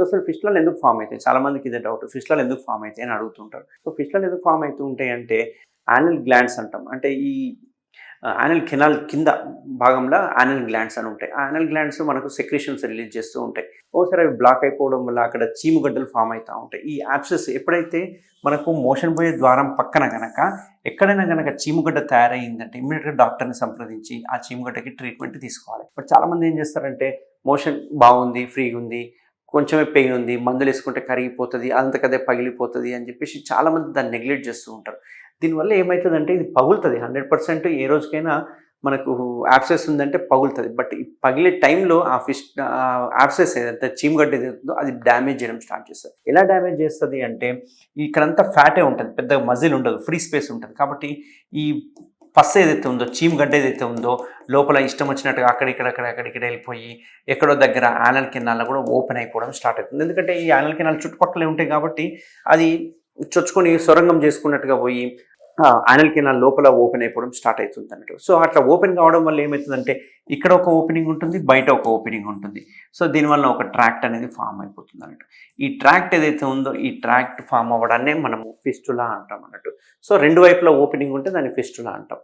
అసలు ఫిస్టులాలు ఎందుకు ఫామ్ అవుతాయి? చాలామందికి ఇదే డౌట్. ఫిస్టులాలు ఎందుకు ఫామ్ అవుతాయి అని అడుగుతుంటారు. సో ఫిస్టులాలు ఎందుకు ఫామ్ అవుతూ ఉంటాయి అంటే యానల్ గ్లాండ్స్ అంటాం. అంటే ఈ యానల్ కెనాల్ కింద భాగంలో యానల్ గ్లాండ్స్ అని ఉంటాయి. ఆ యానల్ గ్లాండ్స్ మనకు సెక్రీషన్స్ రిలీజ్ చేస్తూ ఉంటాయి. ఓసారి అవి బ్లాక్ అయిపోవడం వల్ల అక్కడ చీముగడ్డలు ఫామ్ అవుతూ ఉంటాయి. ఈ యాబ్సెస్ ఎప్పుడైతే మనకు మోషన్ పోయే ద్వారం పక్కన గనక ఎక్కడైనా గనక చీముగడ్డ తయారయ్యిందంటే ఇమ్మీడియట్గా డాక్టర్ని సంప్రదించి ఆ చీముగడ్డకి ట్రీట్మెంట్ తీసుకోవాలి. బట్ చాలామంది ఏం చేస్తారంటే మోషన్ బాగుంది, ఫ్రీగా ఉంది, కొంచెమే పెయిన్ ఉంది, మందులు వేసుకుంటే కరిగిపోతుంది, అంతకదే పగిలిపోతుంది అని చెప్పేసి చాలామంది దాన్ని నెగ్లెక్ట్ చేస్తూ ఉంటారు. దీనివల్ల ఏమవుతుందంటే ఇది పగులుతుంది. 100% ఏ రోజుకైనా మనకు యాబ్సెస్ ఉందంటే పగులుతుంది. బట్ ఈ పగిలే టైంలో ఆ యాబ్సెస్ ఏదైతే చీమగడ్డ ఏదైతుందో అది డ్యామేజ్ చేయడం స్టార్ట్ చేస్తుంది. ఎలా డ్యామేజ్ చేస్తుంది అంటే ఇక్కడంతా ఫ్యాటే ఉంటుంది, పెద్దగా మజిల్ ఉండదు, ఫ్రీ స్పేస్ ఉంటుంది. కాబట్టి ఈ పస్ ఏదైతే ఉందో, చీమగడ్డ ఏదైతే ఉందో లోపల ఇష్టం వచ్చినట్టుగా అక్కడిక్కడ వెళ్ళిపోయి ఎక్కడో దగ్గర యానల్ కెనాల్లో కూడా ఓపెన్ అయిపోవడం స్టార్ట్ అవుతుంది. ఎందుకంటే ఈ యానల్ కెనాల్ చుట్టుపక్కలే ఉంటాయి కాబట్టి అది చొచ్చుకొని సొరంగం చేసుకున్నట్టుగా పోయి యానల్ కెనాల్ లోపల ఓపెన్ అయిపోవడం స్టార్ట్ అవుతుంది అన్నట్టు. సో అట్లా ఓపెన్ కావడం వల్ల ఏమవుతుందంటే ఇక్కడ ఒక ఓపెనింగ్ ఉంటుంది, బయట ఒక ఓపెనింగ్ ఉంటుంది. సో దీనివల్ల ఒక ట్రాక్ట్ అనేది ఫామ్ అయిపోతుంది అన్నట్టు. ఈ ట్రాక్ట్ ఏదైతే ఉందో ఈ ట్రాక్ట్ ఫామ్ అవ్వడాన్నే మనము ఫిస్టులా అంటాం అన్నట్టు. సో రెండు వైపులా ఓపెనింగ్ ఉంటే దాన్ని ఫిస్టులా అంటాం.